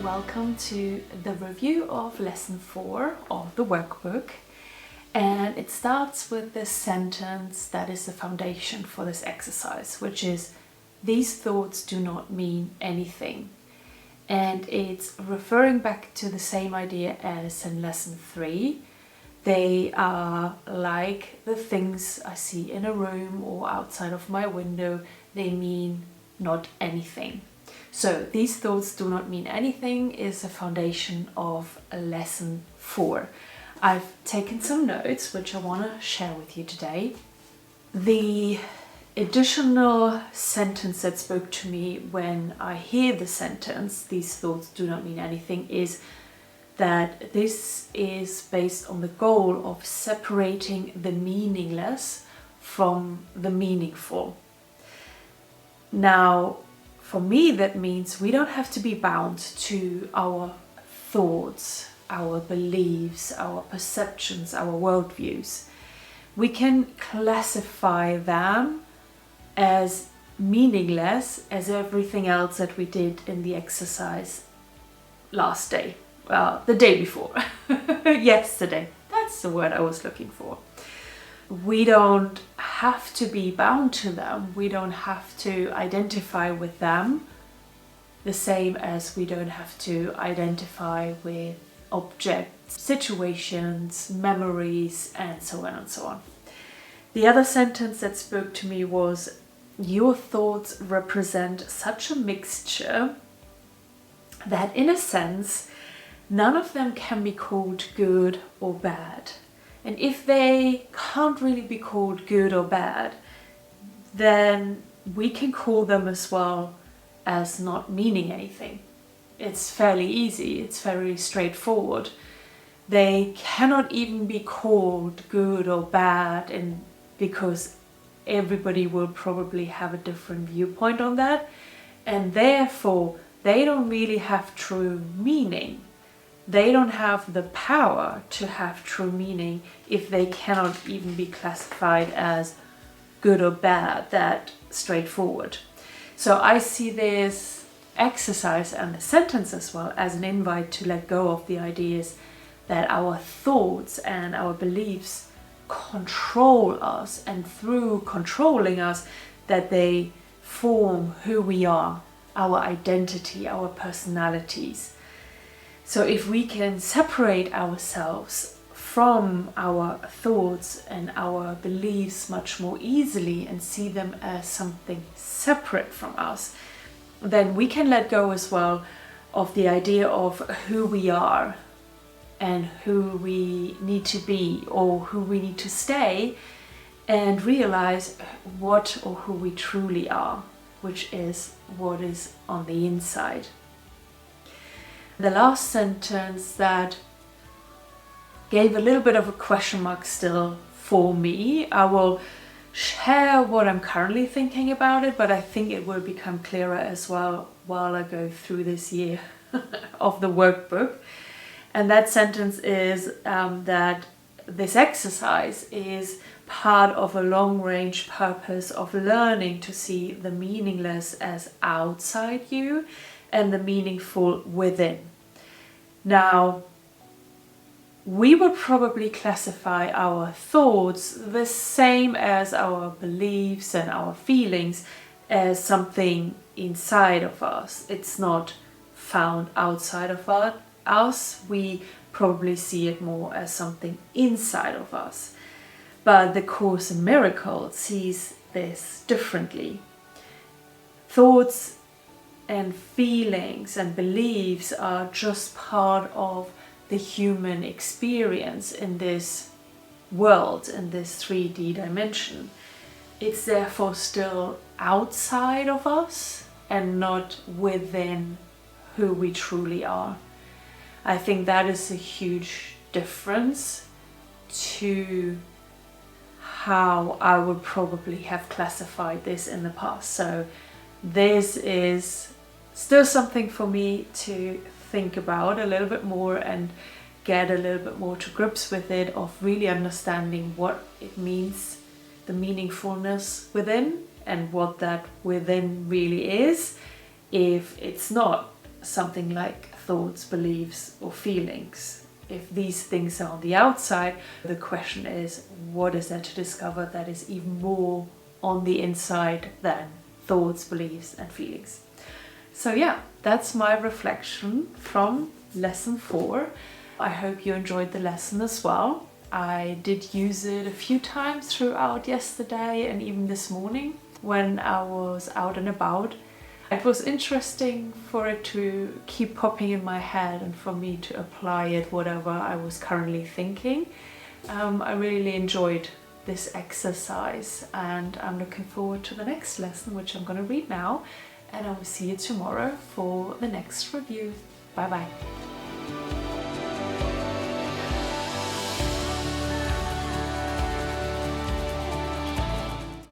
welcome to the review of lesson 4 of the workbook. And it starts with this sentence that is the foundation for this exercise, which is, these thoughts do not mean anything. And it's referring back to the same idea as in lesson 3. They are like the things I see in a room or outside of my window. They mean not anything. So these thoughts do not mean anything is the foundation of lesson 4. I've taken some notes which I want to share with you today. The additional sentence that spoke to me when I hear the sentence, these thoughts do not mean anything, is that this is based on the goal of separating the meaningless from the meaningful. Now, for me, that means we don't have to be bound to our thoughts, our beliefs, our perceptions, our worldviews. We can classify them as meaningless as everything else that we did in the exercise last day. Well, the day before. Yesterday. That's the word I was looking for. We don't have to be bound to them. We don't have to identify with them the same as we don't have to identify with objects, situations, memories, and so on and so on. The other sentence that spoke to me was, your thoughts represent such a mixture that in a sense, none of them can be called good or bad. And if they can't really be called good or bad, then we can call them as well as not meaning anything. It's fairly easy, it's very straightforward. They cannot even be called good or bad, and because everybody will probably have a different viewpoint on that, and therefore they don't really have true meaning. They don't have the power to have true meaning if they cannot even be classified as good or bad, that straightforward. So I see this exercise and the sentence as well as an invite to let go of the ideas that our thoughts and our beliefs control us, and through controlling us that they form who we are, our identity, our personalities. So if we can separate ourselves from our thoughts and our beliefs much more easily and see them as something separate from us, then we can let go as well of the idea of who we are and who we need to be or who we need to stay, and realize what or who we truly are, which is what is on the inside. The last sentence that gave a little bit of a question mark still for me, I will share what I'm currently thinking about it, but I think it will become clearer as well while I go through this year of the workbook. And that sentence is that this exercise is part of a long-range purpose of learning to see the meaningless as outside you and the meaningful within. Now, we would probably classify our thoughts the same as our beliefs and our feelings as something inside of us. It's not found outside of us. We probably see it more as something inside of us. But the Course in Miracles sees this differently. Thoughts and feelings and beliefs are just part of the human experience in this world, in this 3D dimension. It's therefore still outside of us and not within who we truly are. I think that is a huge difference to how I would probably have classified this in the past. So this is still something for me to think about a little bit more and get a little bit more to grips with it, of really understanding what it means, the meaningfulness within, and what that within really is, if it's not something like thoughts, beliefs, or feelings. If these things are on the outside, the question is, what is there to discover that is even more on the inside than thoughts, beliefs, and feelings? So yeah, that's my reflection from lesson 4. I hope you enjoyed the lesson as well. I did use it a few times throughout yesterday and even this morning when I was out and about. It was interesting for it to keep popping in my head and for me to apply it whatever I was currently thinking. I really enjoyed this exercise, and I'm looking forward to the next lesson, which I'm going to read now, and I will see you tomorrow for the next review. Bye bye.